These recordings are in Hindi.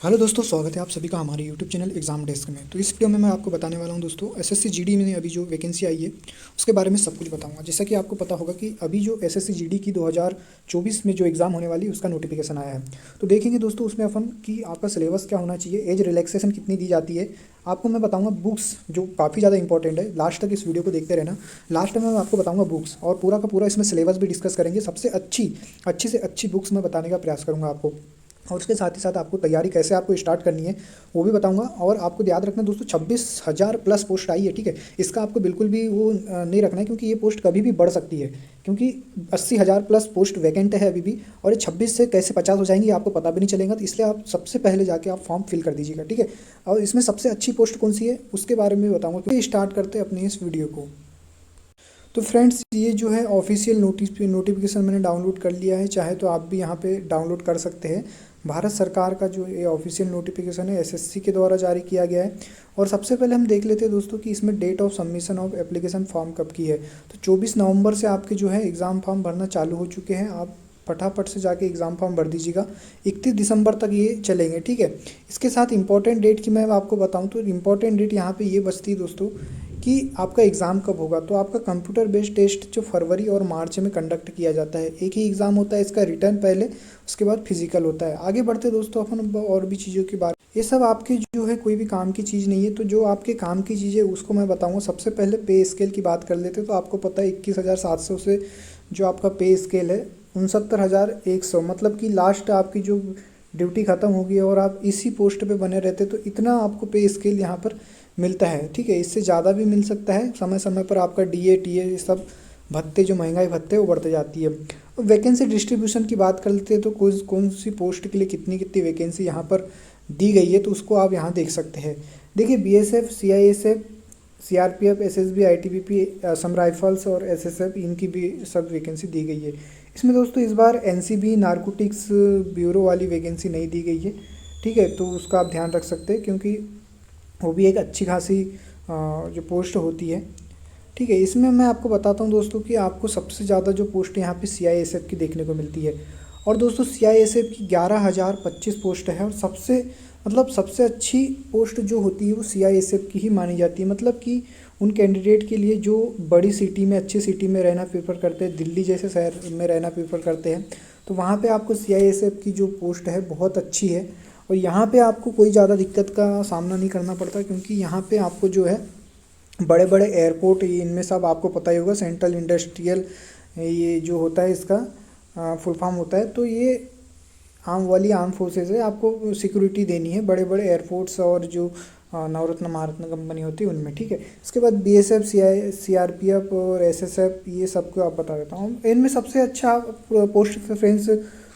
हेलो दोस्तों, स्वागत है आप सभी का हमारे यूट्यूब चैनल एग्ज़ाम डेस्क में। तो इस वीडियो में मैं आपको बताने वाला हूं दोस्तों, एसएससी जीडी में अभी जो वैकेंसी आई है उसके बारे में सब कुछ बताऊंगा। जैसा कि आपको पता होगा कि अभी जो एसएससी जीडी की 2024 में जो एग्ज़ाम होने वाली है उसका नोटिफिकेशन आया है। तो देखेंगे दोस्तों उसमें अपन कि आपका सिलेबस क्या होना चाहिए, एज रिलैक्सेशन कितनी दी जाती है, आपको मैं बताऊंगा बुक्स जो काफ़ी ज़्यादा इंपॉर्टेंट है। लास्ट तक इस वीडियो को देखते रहना। लास्ट में मैं आपको बताऊंगा बुक्स और पूरा का पूरा इसमें सिलेबस भी डिस्कस करेंगे। सबसे अच्छी से अच्छी बुक्स मैं बताने का प्रयास करूंगा आपको, और उसके साथ ही साथ आपको तैयारी कैसे आपको स्टार्ट करनी है वो भी बताऊंगा। और आपको याद रखना दोस्तों, 26,000 प्लस पोस्ट आई है, ठीक है। इसका आपको बिल्कुल भी वो नहीं रखना है, क्योंकि ये पोस्ट कभी भी बढ़ सकती है, क्योंकि 80,000 प्लस पोस्ट वैकेंट है अभी भी। और ये 26 से कैसे 50 हो जाएंगी आपको पता भी नहीं चलेगा। तो इसलिए आप सबसे पहले जाके आप फॉर्म फिल कर दीजिएगा, ठीक है। और इसमें सबसे अच्छी पोस्ट कौन सी है उसके बारे में बताऊँगा। तो स्टार्ट करते हैं अपनी इस वीडियो को। तो फ्रेंड्स, ये जो है ऑफिशियल नोटिफिकेशन मैंने डाउनलोड कर लिया है, चाहे तो आप भी यहाँ पे डाउनलोड कर सकते हैं। भारत सरकार का जो ये ऑफिशियल नोटिफिकेशन है एसएससी के द्वारा जारी किया गया है। और सबसे पहले हम देख लेते हैं दोस्तों कि इसमें date of submission of application form कब की है। तो 24 नवंबर से आपके जो है एग्ज़ाम फॉर्म भरना चालू हो चुके हैं। आप फटाफट से जाके एग्ज़ाम फॉर्म भर दीजिएगा। 31 दिसंबर तक ये चलेंगे, ठीक है। इसके साथ इंपॉर्टेंट डेट की मैं आपको बताऊं तो इंपॉर्टेंट डेट यहाँ पे ये बचती है दोस्तों कि आपका एग्ज़ाम कब होगा। तो आपका कंप्यूटर बेस्ड टेस्ट जो फरवरी और मार्च में कंडक्ट किया जाता है, एक ही एग्ज़ाम होता है इसका, रिटर्न पहले, उसके बाद फिजिकल होता है। आगे बढ़ते दोस्तों अपन और भी चीज़ों की बात। ये सब आपकी जो है कोई भी काम की चीज़ नहीं है। तो जो आपके काम की चीज़ है उसको मैं बताऊँगा। सबसे पहले पे स्केल की बात कर लेते हैं। तो आपको पता है 21,700 से जो आपका पे स्केल है 69,100, मतलब कि लास्ट आपकी जो ड्यूटी ख़त्म होगी और आप इसी पोस्ट पे बने रहते तो इतना आपको पे स्केल यहाँ पर मिलता है, ठीक है। इससे ज़्यादा भी मिल सकता है। समय समय पर आपका डीए टीए ये सब भत्ते, जो महंगाई भत्ते, वो बढ़ते जाती है। वैकेंसी डिस्ट्रीब्यूशन की बात कर लेते हैं। तो कौन सी पोस्ट के लिए कितनी कितनी वैकेंसी यहाँ पर दी गई है तो उसको आप यहाँ देख सकते हैं। देखिए, BSF, CISF, CRPF, SSB, ITBP, Assam rifles और एसएसएफ, इनकी भी सब वैकेंसी दी गई है। इसमें दोस्तों इस बार एनसीबी नारकोटिक्स ब्यूरो वाली वैकेंसी नहीं दी गई है, ठीक है। तो उसका आप ध्यान रख सकते हैं, क्योंकि वो भी एक अच्छी खासी जो पोस्ट होती है, ठीक है। इसमें मैं आपको बताता हूँ दोस्तों कि आपको सबसे ज़्यादा जो पोस्ट यहाँ पे सीआईएसएफ की देखने को मिलती है। और दोस्तों सीआईएसएफ की 11,025 पोस्ट है। और सबसे अच्छी पोस्ट जो होती है वो सीआईएसएफ की ही मानी जाती है। मतलब कि उन कैंडिडेट के लिए जो बड़ी सिटी में, अच्छी सिटी में रहना प्रेफर करते हैं, दिल्ली जैसे शहर में रहना प्रेफर करते हैं, तो वहाँ पे आपको सीआईएसएफ की जो पोस्ट है बहुत अच्छी है। और यहाँ पे आपको कोई ज़्यादा दिक्कत का सामना नहीं करना पड़ता, क्योंकि यहाँ पे आपको जो है बड़े बड़े एयरपोर्ट, इनमें सब आपको पता ही होगा, सेंट्रल इंडस्ट्रियल ये जो होता है इसका फुल फॉर्म होता है। तो ये आर्म फोर्सेज है, आपको सिक्योरिटी देनी है बड़े बड़े एयरपोर्ट्स और जो नवरत्न महारत्न कंपनी होती है उनमें, ठीक है। इसके बाद बीएसएफ, सीआरपीएफ और एसएसएफ, ये सबको आप बता देता हूँ। इनमें सबसे अच्छा पोस्ट प्रेफरेंस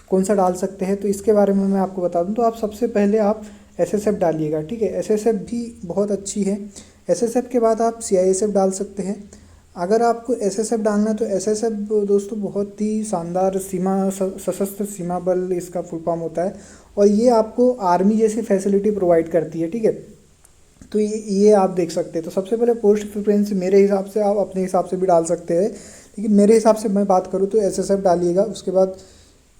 कौन सा डाल सकते हैं तो इसके बारे में मैं आपको बता दूं। तो आप सबसे पहले आप एसएसएफ डालिएगा, ठीक है। एसएसएफ भी बहुत अच्छी है। एसएसएफ के बाद आप सीआईएसएफ डाल सकते हैं। अगर आपको एसएसएफ डालना है तो एसएसएफ दोस्तों बहुत ही शानदार सशस्त्र सीमा बल इसका फुल फॉर्म होता है, और ये आपको आर्मी जैसी फैसिलिटी प्रोवाइड करती है, ठीक है। तो ये आप देख सकते हैं। तो सबसे पहले पोस्ट प्रेफरेंस मेरे हिसाब से, आप अपने हिसाब से भी डाल सकते हैं, लेकिन मेरे हिसाब से मैं बात करूँ तो एसएसएफ डालिएगा, उसके बाद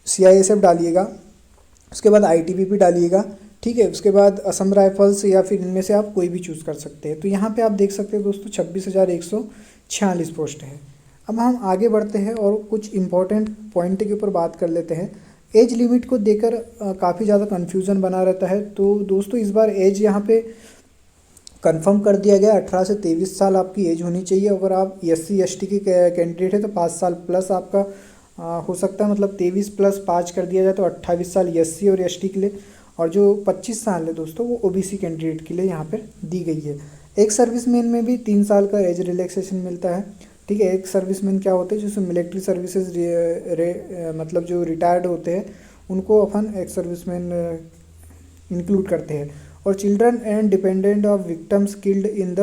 सीआईएसएफ डालिएगा, उसके बाद आईटीबीपी डालिएगा, ठीक है। उसके बाद असम राइफल्स, या फिर इनमें से आप कोई भी चूज़ कर सकते हैं। तो यहाँ पे आप देख सकते हैं दोस्तों 26,146 पोस्ट है। अब हम आगे बढ़ते हैं और कुछ इंपॉर्टेंट पॉइंट के ऊपर बात कर लेते हैं। एज लिमिट को देकर काफ़ी ज़्यादा कन्फ्यूज़न बना रहता है। तो दोस्तों इस बार एज यहाँ पे कंफर्म कर दिया गया, 18 से 23 साल आपकी एज होनी चाहिए। अगर आप एससी एसटी के कैंडिडेट है तो 5 साल प्लस आपका हो सकता है, मतलब 23 प्लस 5 कर दिया जाए तो 28 साल एससी और एसटी के लिए। और जो 25 साल है दोस्तों वो ओबीसी कैंडिडेट के लिए यहाँ पर दी गई है। एक सर्विसमैन में भी 3 साल का एज रिलैक्सेशन मिलता है, ठीक है। एक सर्विसमैन क्या होते हैं, जिसमें मिलिट्री सर्विसेज मतलब जो रिटायर्ड होते हैं उनको अपन एक सर्विसमैन इंक्लूड करते हैं। और children and dependent of victims killed in the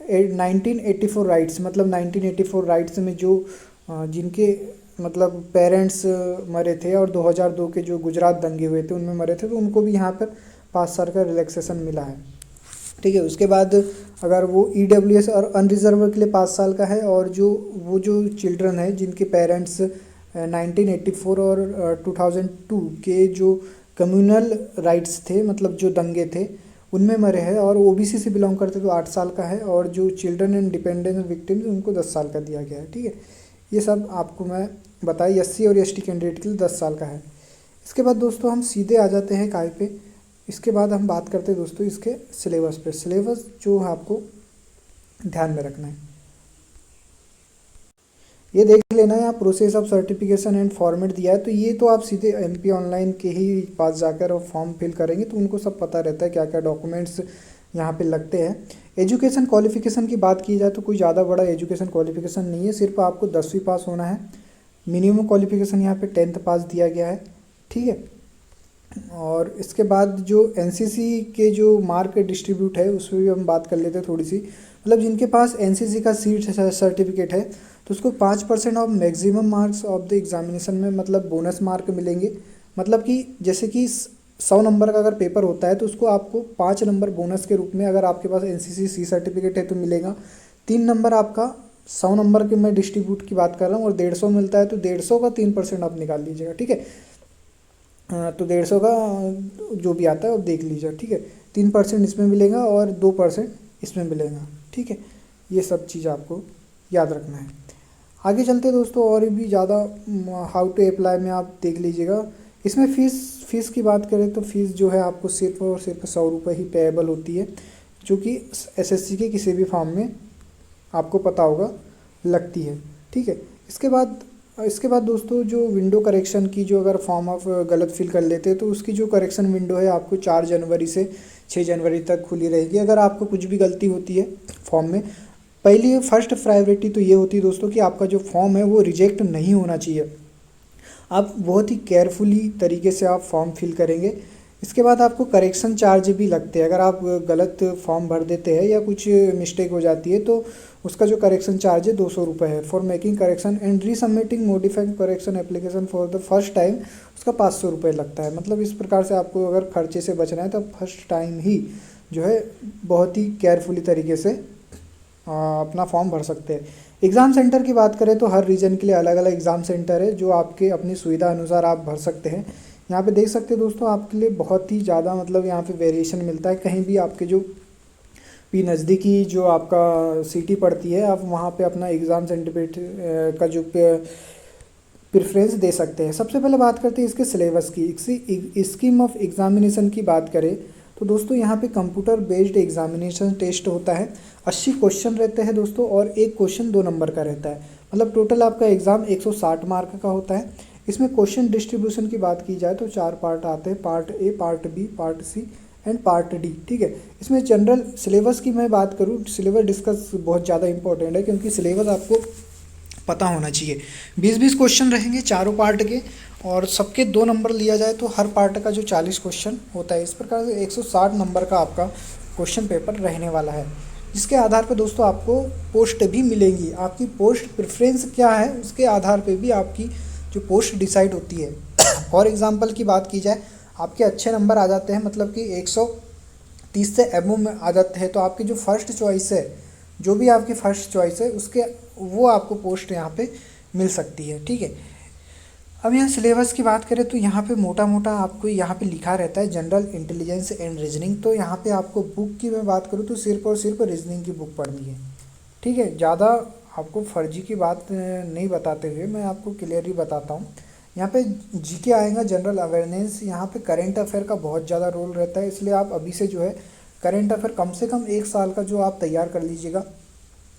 1984 rights, मतलब 1984 राइट्स में जो जिनके मतलब पेरेंट्स मरे थे और 2002 के जो गुजरात दंगे हुए थे उनमें मरे थे, तो उनको भी यहाँ पर 5 साल का रिलैक्सेशन मिला है, ठीक है। उसके बाद अगर वो ईडब्ल्यूएस और अनरिजर्व के लिए 5 साल का है, और जो चिल्ड्रन है जिनके पेरेंट्स 1984 और 2002 के जो कम्युनल राइट्स थे, मतलब जो दंगे थे उनमें मरे हैं, और ओबीसी से बिलोंग करते तो 8 साल का है, और जो चिल्ड्रन एंड डिपेंडेंट विक्टिम्स उनको 10 साल का दिया गया है। ठीक है, ये सब आपको मैं बताई। एससी और एसटी कैंडिडेट के लिए 10 साल का है। इसके बाद दोस्तों हम सीधे आ जाते हैं काय पे। इसके बाद हम बात करते हैं दोस्तों इसके सिलेबस पे। सिलेबस जो है आपको ध्यान में रखना है, ये देख लेना है। यहाँ process of certification and format दिया है, तो ये तो आप सीधे एमपी ऑनलाइन के ही पास जाकर और फॉर्म फिल करेंगे तो उनको सब पता रहता है क्या क्या डॉक्यूमेंट्स यहाँ पे लगते हैं। एजुकेशन क्वालिफिकेशन की बात की जाए तो कोई ज़्यादा बड़ा एजुकेशन क्वालिफिकेशन नहीं है, सिर्फ आपको 10वीं पास होना है। मिनिमम क्वालिफिकेशन यहाँ पे 10th पास दिया गया है। ठीक है, और इसके बाद जो एनसीसी के जो मार्क डिस्ट्रीब्यूट है उस पर भी हम बात कर लेते हैं थोड़ी सी। मतलब जिनके पास एनसीसी का सीट सर्टिफिकेट है तो उसको 5% of maximum marks of the examination में मतलब बोनस मार्क मिलेंगे। मतलब कि जैसे कि 100 नंबर का अगर पेपर होता है तो उसको आपको 5 नंबर बोनस के रूप में, अगर आपके पास एनसीसी सी सर्टिफिकेट है तो मिलेगा। 3 नंबर आपका 100 नंबर के मैं डिस्ट्रीब्यूट की बात कर रहा हूँ, और 150 मिलता है तो 150 का 3% आप निकाल लीजिएगा। ठीक है, तो 150 का जो भी आता है वो देख लीजिए। ठीक है, 3% इसमें मिलेगा और 2% इसमें मिलेगा। ठीक है, ये सब चीज़ आपको याद रखना है। आगे चलते दोस्तों, और भी ज़्यादा हाउ टू अप्लाई में आप देख लीजिएगा। इसमें फ़ीस की बात करें तो फ़ीस जो है आपको सिर्फ और सिर्फ 100 रुपये ही पेएबल होती है, जो कि एसएससी के किसी भी फॉर्म में आपको पता होगा लगती है। ठीक है, इसके बाद दोस्तों जो विंडो करेक्शन की, जो अगर फॉर्म आप गलत फिल कर लेते हैं तो उसकी जो करेक्शन विंडो है आपको 4 जनवरी से 6 जनवरी तक खुली रहेगी। अगर आपको कुछ भी गलती होती है फॉर्म में, पहली फर्स्ट प्रायोरिटी तो ये होती है दोस्तों कि आपका जो फॉर्म है वो रिजेक्ट नहीं होना चाहिए। आप बहुत ही केयरफुली तरीके से आप फॉर्म फिल करेंगे। इसके बाद आपको करेक्शन चार्ज भी लगते हैं। अगर आप गलत फॉर्म भर देते हैं या कुछ मिस्टेक हो जाती है तो उसका जो करेक्शन चार्ज है 200 रुपये है। For making correction and resubmitting modifying correction application for the first time उसका 500 रुपये लगता है। मतलब इस प्रकार से आपको अगर खर्चे से बचना है तो फर्स्ट टाइम ही जो है बहुत ही केयरफुली तरीके से अपना फॉर्म भर सकते हैं। एग्ज़ाम सेंटर की बात करें तो हर रीजन के लिए अलग अलग एग्ज़ाम सेंटर है जो आपके अपनी सुविधा अनुसार आप भर सकते हैं। यहाँ पे देख सकते हैं दोस्तों, आपके लिए बहुत ही ज़्यादा मतलब यहाँ पे वेरिएशन मिलता है। कहीं भी आपके जो भी नज़दीकी जो आपका सिटी पड़ती है आप वहाँ पे अपना एग्ज़ाम सेंटर का जो प्रेफरेंस दे सकते हैं। सबसे पहले बात करते हैं इसके सिलेबस की। स्कीम ऑफ एग्जामिनेशन की बात करें तो दोस्तों यहाँ पे कंप्यूटर बेस्ड एग्जामिनेशन टेस्ट होता है। 80 क्वेश्चन रहते हैं दोस्तों, और एक क्वेश्चन 2 नंबर का रहता है। मतलब टोटल आपका एग्ज़ाम 160 मार्क का होता है। इसमें क्वेश्चन डिस्ट्रीब्यूशन की बात की जाए तो 4 पार्ट आते हैं, part A, part B, part C and part D. ठीक है, इसमें जनरल सिलेबस की मैं बात करूँ, सिलेबस डिस्कस बहुत ज़्यादा इंपॉर्टेंट है क्योंकि सिलेबस आपको पता होना चाहिए। 20-20 क्वेश्चन रहेंगे चारों पार्ट के, और सबके 2 नंबर लिया जाए तो हर पार्ट का जो 40 क्वेश्चन होता है। इस प्रकार से 160 नंबर का आपका क्वेश्चन पेपर रहने वाला है, जिसके आधार पर दोस्तों आपको पोस्ट भी मिलेंगी। आपकी पोस्ट प्रेफरेंस क्या है उसके आधार पर भी आपकी जो पोस्ट डिसाइड होती है। फॉर एग्जांपल की बात की जाए, आपके अच्छे नंबर आ जाते हैं, मतलब कि 130 से एबव में आ जाते हैं, तो आपकी जो फर्स्ट चॉइस है, जो भी आपकी फर्स्ट चॉइस है उसके वो आपको पोस्ट यहाँ पे मिल सकती है। ठीक है, अब यहाँ सिलेबस की बात करें तो यहाँ पे मोटा मोटा आपको यहाँ पे लिखा रहता है जनरल इंटेलिजेंस एंड रीजनिंग। तो यहाँ पे आपको बुक की मैं बात करूँ तो सिर्फ और सिर्फ रीजनिंग की बुक पढ़नी है। ठीक है, ज़्यादा आपको फर्जी की बात नहीं बताते हुए मैं आपको क्लियरली बताता हूँ। यहाँ पे जीके आएगा, जनरल अवेयरनेस। यहाँ पे करंट अफेयर का बहुत ज़्यादा रोल रहता है, इसलिए आप अभी से जो है करंट अफेयर कम से कम 1 साल का जो आप तैयार कर लीजिएगा,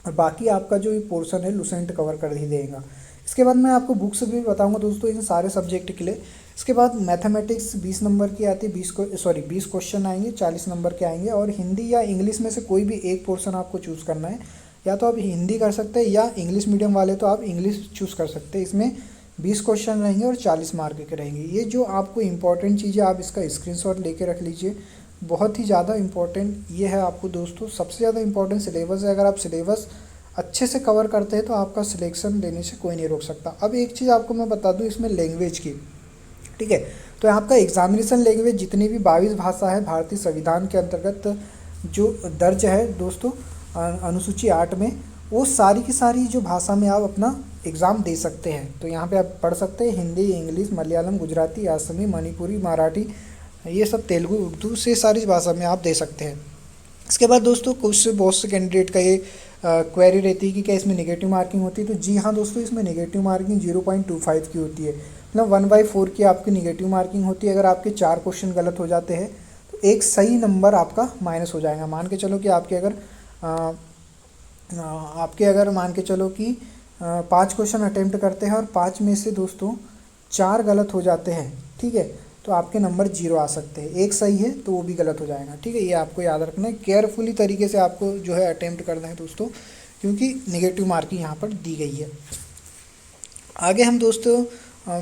और बाकी आपका जो ये है लुसेंट कवर कर ही देगा। इसके बाद मैं आपको बुक्स भी बताऊंगा दोस्तों इन सारे सब्जेक्ट के लिए। इसके बाद मैथमेटिक्स 20 नंबर की आती है, 20 क्वेश्चन आएंगे, 40 नंबर के आएंगे, और हिंदी या इंग्लिश में से कोई भी एक पोर्शन आपको चूज़ करना है। या तो आप हिंदी कर सकते हैं, या इंग्लिश मीडियम वाले तो आप इंग्लिश चूज़ कर सकते हैं। इसमें 20 क्वेश्चन रहेंगे और 40 मार्क के रहेंगे। ये जो आपको इंपॉर्टेंट चीज़ है आप इसका स्क्रीनशॉट लेके रख लीजिए, बहुत ही ज़्यादा इंपॉर्टेंट ये है आपको दोस्तों। सबसे ज़्यादा इंपॉर्टेंट सिलेबस है, अगर आप सिलेबस अच्छे से कवर करते हैं तो आपका सिलेक्शन लेने से कोई नहीं रोक सकता। अब एक चीज़ आपको मैं बता दूं इसमें लैंग्वेज की। ठीक है, तो आपका एग्जामिनेशन लैंग्वेज जितनी भी 22 भाषा है भारतीय संविधान के अंतर्गत जो दर्ज है दोस्तों अनुसूची 8 में, वो सारी की सारी जो भाषा में आप अपना एग्ज़ाम दे सकते हैं। तो यहाँ पे आप पढ़ सकते हैं हिंदी, इंग्लिश, मलयालम, गुजराती, असमी, मणिपुरी, मराठी, ये सब तेलुगु उर्दू से सारी भाषा में आप दे सकते हैं। इसके बाद दोस्तों कुछ बहुत से कैंडिडेट का ये क्वेरी रहती है कि क्या इसमें नेगेटिव मार्किंग होती है, तो जी हाँ दोस्तों, इसमें नेगेटिव मार्किंग 0.25 की होती है, मतलब 1/4 की आपकी नेगेटिव मार्किंग होती है। अगर आपके 4 क्वेश्चन गलत हो जाते हैं तो एक सही नंबर आपका माइनस हो जाएगा। मान के चलो कि आपके अगर मान के चलो कि 5 क्वेश्चन अटेम्प्ट करते हैं और 5 में से दोस्तों 4 गलत हो जाते हैं, ठीक है, तो आपके नंबर 0 आ सकते हैं। एक सही है तो वो भी गलत हो जाएगा, ठीक है। ये आपको याद रखना है, केयरफुली तरीके से आपको जो है अटेम्प्ट करना है दोस्तों, क्योंकि नेगेटिव मार्किंग यहाँ पर दी गई है। आगे हम दोस्तों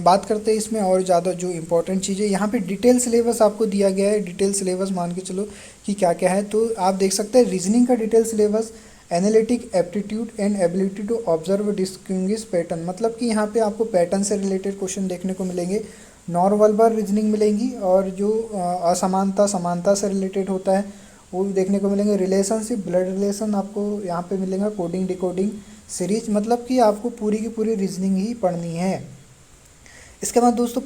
बात करते हैं इसमें और ज़्यादा जो इम्पोर्टेंट चीज़ है, यहाँ पे डिटेल सिलेबस आपको दिया गया है। डिटेल सिलेबस मान के चलो कि क्या क्या है, तो आप देख सकते हैं रीजनिंग का detail syllabus, analytic aptitude and ability to observe distinguish pattern, मतलब कि यहाँ पे आपको पैटर्न से रिलेटेड क्वेश्चन देखने को मिलेंगे। नॉन-वर्बल रीजनिंग मिलेंगी, और जो असमानता समानता से रिलेटेड होता है वो भी देखने को मिलेंगे। रिलेशनशिप, ब्लड रिलेशन आपको यहाँ पे मिलेगा। कोडिंग डिकोडिंग सीरीज, मतलब कि आपको पूरी की पूरी रीजनिंग ही पढ़नी है। इसके बाद दोस्तों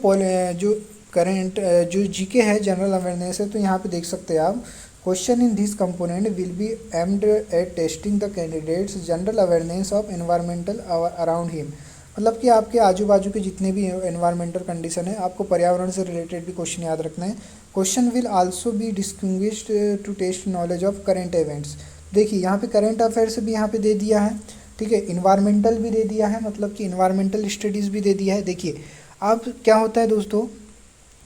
जो करेंट जो जीके है, जनरल अवेयरनेस है, तो यहाँ पे देख सकते हैं आप, question in this component will be aimed at testing the candidates general awareness of environmental around him, मतलब कि आपके आजू बाजू के जितने भी एनवायरमेंटल कंडीशन है, आपको पर्यावरण से रिलेटेड भी क्वेश्चन याद रखना है। Question will also be distinguished to test knowledge of current events. देखिए यहाँ पे करंट अफेयर्स भी यहाँ पे दे दिया है, ठीक है, इन्वायरमेंटल भी दे दिया है, मतलब कि इन्वायरमेंटल स्टडीज़ भी दे दिया है। देखिए अब क्या होता है दोस्तों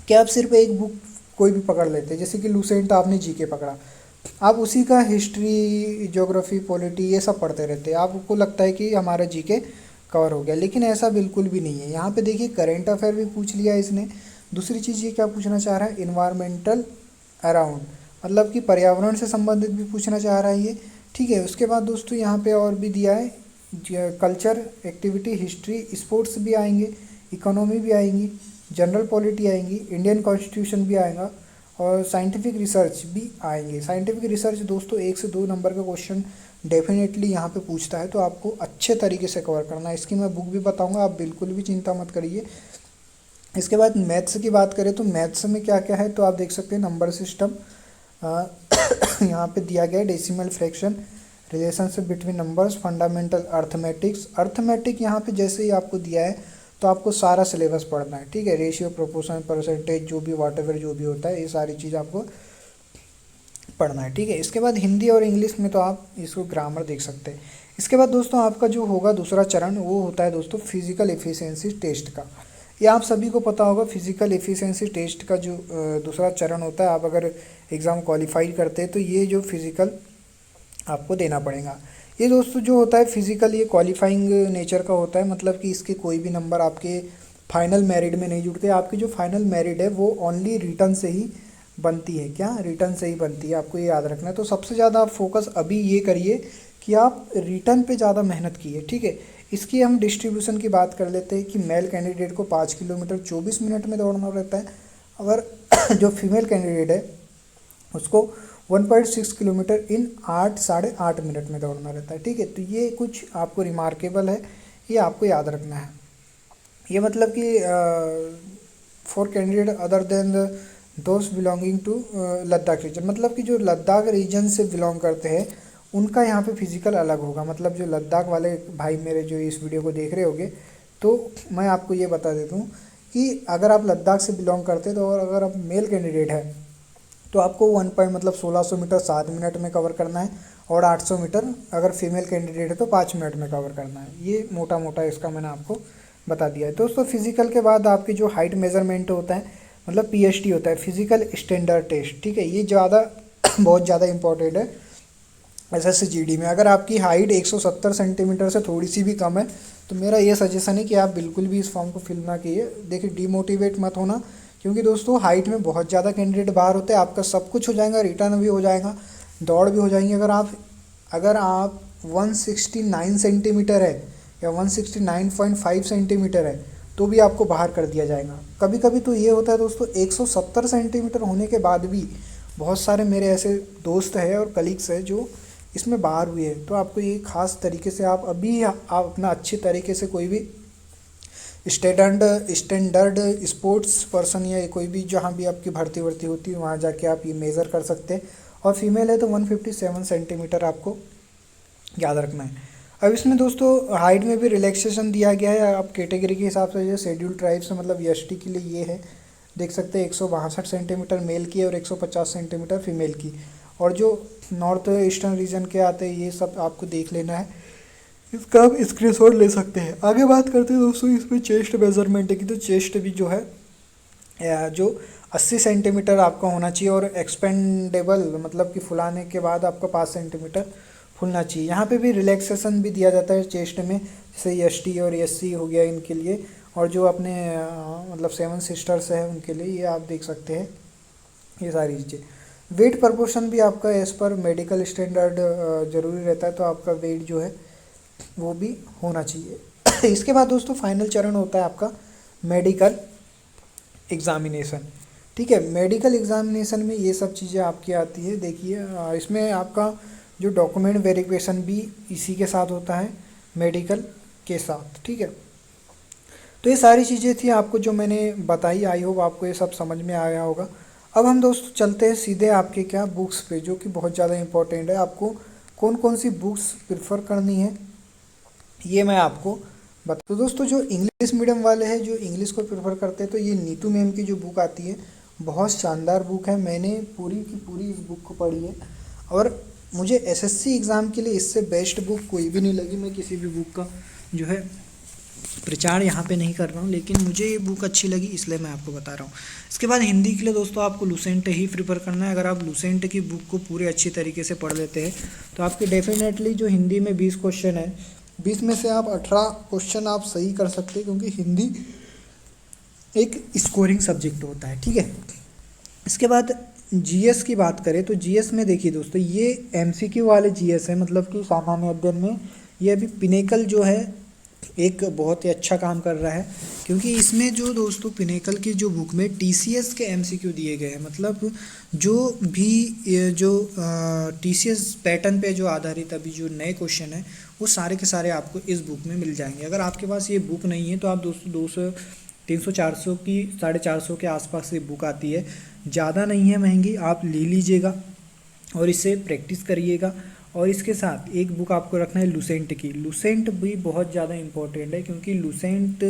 कि आप सिर्फ एक बुक कोई भी पकड़ लेते हैं, जैसे कि लूसेंट आपने जीके पकड़ा, आप उसी का हिस्ट्री, ज्योग्राफी, पॉलिटी ये सब पढ़ते रहते हैं, आपको लगता है कि हमारा जीके कवर हो गया, लेकिन ऐसा बिल्कुल भी नहीं है। यहाँ पे देखिए करंट अफेयर भी पूछ लिया इसने। दूसरी चीज़ ये क्या पूछना चाह रहा है, इन्वायरमेंटल अराउंड, मतलब कि पर्यावरण से संबंधित भी पूछना चाह रहा है ये, ठीक है। उसके बाद दोस्तों यहाँ पे और भी दिया है, कल्चर, एक्टिविटी, हिस्ट्री, स्पोर्ट्स भी आएंगे, इकोनॉमी भी आएंगी, जनरल पॉलिटी आएंगी, इंडियन कॉन्स्टिट्यूशन भी आएगा, और साइंटिफिक रिसर्च भी आएंगे। साइंटिफिक रिसर्च दोस्तों 1 से 2 नंबर का क्वेश्चन डेफिनेटली यहाँ पे पूछता है, तो आपको अच्छे तरीके से कवर करना है। इसकी मैं बुक भी बताऊँगा, आप बिल्कुल भी चिंता मत करिए। इसके बाद मैथ्स की बात करें तो मैथ्स में क्या क्या है, तो आप देख सकते हैं नंबर सिस्टम यहाँ पे दिया गया है, decimal fraction, relationship between numbers, fundamental arithmetics. Arithmetic यहाँ पे जैसे ही आपको दिया है तो आपको सारा सिलेबस पढ़ना है, ठीक है। रेशियो, प्रोपोर्शन, परसेंटेज, जो भी वॉटेवर जो भी होता है, ये सारी चीज़ आपको पढ़ना है, ठीक है। इसके बाद हिंदी और इंग्लिश में तो आप इसको ग्रामर देख सकते हैं। इसके बाद दोस्तों आपका जो होगा दूसरा चरण, वो होता है दोस्तों फिजिकल एफिशिएंसी टेस्ट का। ये आप सभी को पता होगा, फिजिकल एफिशिएंसी टेस्ट का जो दूसरा चरण होता है, आप अगर एग्ज़ाम क्वालिफाई करते हैं तो ये जो फिज़िकल आपको देना पड़ेगा। ये दोस्तों जो होता है फिज़िकल, ये क्वालिफाइंग नेचर का होता है, मतलब कि इसके कोई भी नंबर आपके फाइनल मेरिट में नहीं जुड़ते। आपकी जो फाइनल मेरिट है वो ओनली रिटर्न से ही बनती है, क्या रिटर्न से ही बनती है, आपको ये याद रखना है। तो सबसे ज़्यादा आप फोकस अभी ये करिए कि आप रिटर्न पे ज़्यादा मेहनत कीजिए, ठीक है। इसकी हम डिस्ट्रीब्यूशन की बात कर लेते हैं कि मेल कैंडिडेट को 5 किलोमीटर 24 मिनट में दौड़ना रहता है, अगर जो फीमेल कैंडिडेट है उसको 1.6 किलोमीटर इन 8 साढ़े 8 मिनट में दौड़ना रहता है, ठीक है। तो ये कुछ आपको रिमार्केबल है, ये आपको याद रखना है। ये मतलब कि फॉर कैंडिडेट अदर देन दोस्त बिलोंगिंग टू लद्दाख रीजन, मतलब कि जो लद्दाख रीजन से बिलोंग करते हैं उनका यहाँ पे फिजिकल अलग होगा। मतलब जो लद्दाख वाले भाई मेरे जो इस वीडियो को देख रहे होंगे, तो मैं आपको ये बता देता हूँ कि अगर आप लद्दाख से बिलोंग करते हैं तो, और अगर आप मेल कैंडिडेट है तो आपको 1600 मीटर 7 मिनट में कवर करना है, और 800 मीटर अगर फीमेल कैंडिडेट है तो 5 मिनट में कवर करना है। ये मोटा मोटा इसका मैंने आपको बता दिया है दोस्तों। फिजिकल के बाद आपकी जो हाइट मेजरमेंट होता है, मतलब पीएचटी होता है, फिजिकल स्टैंडर्ड टेस्ट, ठीक है। ये ज़्यादा बहुत ज़्यादा इंपॉर्टेंट है एसएससी जीडी में। अगर आपकी हाइट 170 सेंटीमीटर से थोड़ी सी भी कम है तो मेरा ये सजेशन है कि आप बिल्कुल भी इस फॉर्म को फिल ना कीजिए। देखिए डीमोटिवेट मत होना, क्योंकि दोस्तों हाइट में बहुत ज़्यादा कैंडिडेट बाहर होते हैं, आपका सब कुछ हो जाएगा, रिटर्न भी हो जाएगा, दौड़ भी हो जाएंगी। अगर आप 169 सेंटीमीटर है या 169.5 सेंटीमीटर है तो भी आपको बाहर कर दिया जाएगा। कभी कभी तो ये होता है दोस्तों 170 सेंटीमीटर होने के बाद भी बहुत सारे मेरे ऐसे दोस्त हैं और कलीग्स हैं जो इसमें बाहर हुए हैं। तो आपको ये खास तरीके से आप अभी आप अपना अच्छे तरीके से कोई भी स्टैंडर्ड स्पोर्ट्स पर्सन या कोई भी जहाँ भी आपकी भर्ती वर्ती होती है वहाँ जाके आप ये मेज़र कर सकते हैं। और फीमेल है तो 157 सेंटीमीटर आपको याद रखना है। अब इसमें दोस्तों हाइट में भी रिलैक्सेशन दिया गया है, आप कैटेगरी के हिसाब से जो शेड्यूल ट्राइब्स मतलब एसटी के लिए ये है, देख सकते हैं 162 सेंटीमीटर मेल की और 150 सेंटीमीटर फीमेल की। और जो नॉर्थ ईस्टर्न रीजन के आते हैं ये सब आपको देख लेना है, इसका आप स्क्रीनशॉट ले सकते हैं। आगे बात करते हैं दोस्तों इसमें चेस्ट मेजरमेंट की, तो चेस्ट भी जो है जो 80 सेंटीमीटर आपका होना चाहिए और एक्सपेंडेबल मतलब कि फुलाने के बाद आपका 5 सेंटीमीटर फूलना चाहिए। यहाँ पे भी रिलैक्सेशन भी दिया जाता है चेस्ट में, जैसे एसटी और एससी हो गया इनके लिए, और जो अपने मतलब 7 सिस्टर्स है उनके लिए, ये आप देख सकते हैं ये सारी चीज़ें। वेट प्रपोर्शन भी आपका एज पर मेडिकल स्टैंडर्ड ज़रूरी रहता है, तो आपका वेट जो है वो भी होना चाहिए। इसके बाद दोस्तों फाइनल चरण होता है आपका मेडिकल एग्ज़ामिनेशन। ठीक है, मेडिकल एग्ज़ामिनेशन में ये सब चीज़ें आपकी आती है। देखिए इसमें आपका जो डॉक्यूमेंट वेरिफिकेशन भी इसी के साथ होता है, मेडिकल के साथ। ठीक है, तो ये सारी चीज़ें थी आपको जो मैंने बताई, आई होप आपको ये सब समझ में आया होगा। अब हम दोस्तों चलते हैं सीधे आपके क्या बुक्स पे, जो कि बहुत ज़्यादा इंपॉर्टेंट है। आपको कौन कौन सी बुक्स प्रेफर करनी है ये मैं आपको बता। तो दोस्तों जो इंग्लिश मीडियम वाले हैं, जो इंग्लिश को प्रेफर करते हैं, तो ये नीतू मैम की जो बुक आती है बहुत शानदार बुक है। मैंने पूरी की पूरी इस बुक को पढ़ी है और मुझे एसएससी एग्ज़ाम के लिए इससे बेस्ट बुक कोई भी नहीं लगी। मैं किसी भी बुक का जो है प्रचार यहाँ पे नहीं कर रहा हूँ, लेकिन मुझे ये बुक अच्छी लगी इसलिए मैं आपको बता रहा हूँ। इसके बाद हिंदी के लिए दोस्तों आपको लुसेंट ही प्रेफर करना है। अगर आप लुसेंट की बुक को पूरे अच्छी तरीके से पढ़ लेते हैं तो आपके डेफिनेटली जो हिंदी में 20 क्वेश्चन है, 20 में से आप 18 क्वेश्चन आप सही कर सकते हैं, क्योंकि हिंदी एक स्कोरिंग सब्जेक्ट होता है। ठीक है, इसके बाद जीएस की बात करें तो जीएस में देखिए दोस्तों ये एमसीक्यू वाले जीएस है, मतलब कि सामान्य अध्ययन में ये अभी पिनेकल जो है एक बहुत ही अच्छा काम कर रहा है, क्योंकि इसमें जो दोस्तों पिनेकल की जो बुक में टीसीएस के एमसीक्यू दिए गए हैं, मतलब जो भी जो टीसीएस पैटर्न पे जो आधारित अभी जो नए क्वेश्चन है वो सारे के सारे आपको इस बुक में मिल जाएंगे। अगर आपके पास ये बुक नहीं है तो आप दोस्तों 200 300 400 की 450 के आसपास ये बुक आती है, ज़्यादा नहीं है महंगी, आप ले लीजिएगा और इससे प्रैक्टिस करिएगा। और इसके साथ एक बुक आपको रखना है लुसेंट की। लुसेंट भी बहुत ज़्यादा इंपॉर्टेंट है, क्योंकि लुसेंट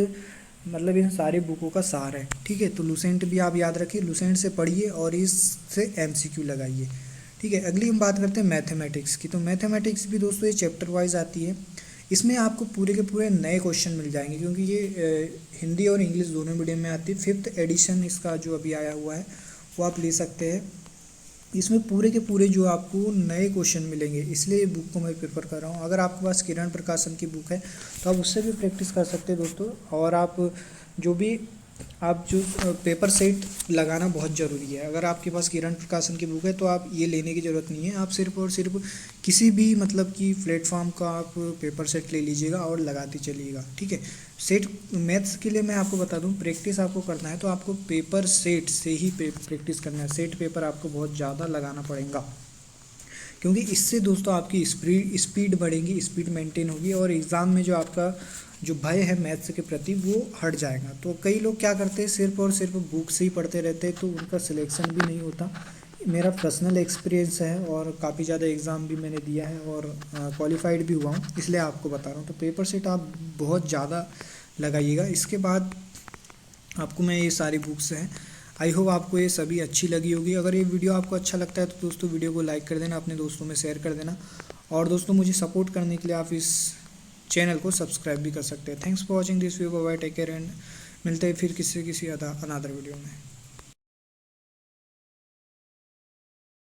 मतलब इन सारी बुकों का सार है। ठीक है, तो लुसेंट भी आप याद रखिए, लुसेंट से पढ़िए और इससे एमसीक्यू लगाइए। ठीक है, अगली हम बात करते हैं मैथमेटिक्स की। तो मैथमेटिक्स भी दोस्तों ये चैप्टर वाइज आती है, इसमें आपको पूरे के पूरे नए क्वेश्चन मिल जाएंगे, क्योंकि ये हिंदी और इंग्लिश दोनों मीडियम में आती है। 5th एडिशन इसका जो अभी आया हुआ है वो आप ले सकते हैं। इसमें पूरे के पूरे जो आपको नए क्वेश्चन मिलेंगे, इसलिए ये बुक को मैं प्रेफर कर रहा हूँ। अगर आपके पास किरण प्रकाशन की बुक है तो आप उससे भी प्रैक्टिस कर सकते हैं दोस्तों। और आप जो भी आप जो पेपर सेट लगाना बहुत ज़रूरी है। अगर आपके पास किरण प्रकाशन की बुक है तो आप ये लेने की ज़रूरत नहीं है, आप सिर्फ और सिर्फ किसी भी मतलब कि प्लेटफॉर्म का आप पेपर सेट ले लीजिएगा और लगाते चलिएगा। ठीक है, सेट मैथ्स के लिए मैं आपको बता दूं, प्रैक्टिस आपको करना है तो आपको पेपर सेट से ही प्रैक्टिस करना है। सेट पेपर आपको बहुत ज़्यादा लगाना पड़ेगा, क्योंकि इससे दोस्तों आपकी स्पीड बढ़ेगी, स्पीड मेंटेन होगी और एग्ज़ाम में जो आपका जो भय है मैथ्स के प्रति वो हट जाएगा। तो कई लोग क्या करते हैं सिर्फ और सिर्फ बुक से ही पढ़ते रहते हैं, तो उनका सिलेक्शन भी नहीं होता। मेरा पर्सनल एक्सपीरियंस है और काफ़ी ज़्यादा एग्ज़ाम भी मैंने दिया है और क्वालिफाइड भी हुआ हूँ, इसलिए आपको बता रहा हूँ। तो पेपर सेट आप बहुत ज़्यादा लगाइएगा। इसके बाद आपको मैं ये सारी बुक्स हैं, आई होप आपको ये सभी अच्छी लगी होगी। अगर ये वीडियो आपको अच्छा लगता है तो दोस्तों वीडियो को लाइक कर देना, अपने दोस्तों में शेयर कर देना, और दोस्तों मुझे सपोर्ट करने के लिए आप इस चैनल को सब्सक्राइब भी कर सकते हैं। Thanks for watching this video, bye, take care and मिलते हैं फिर किसी अनादर वीडियो में।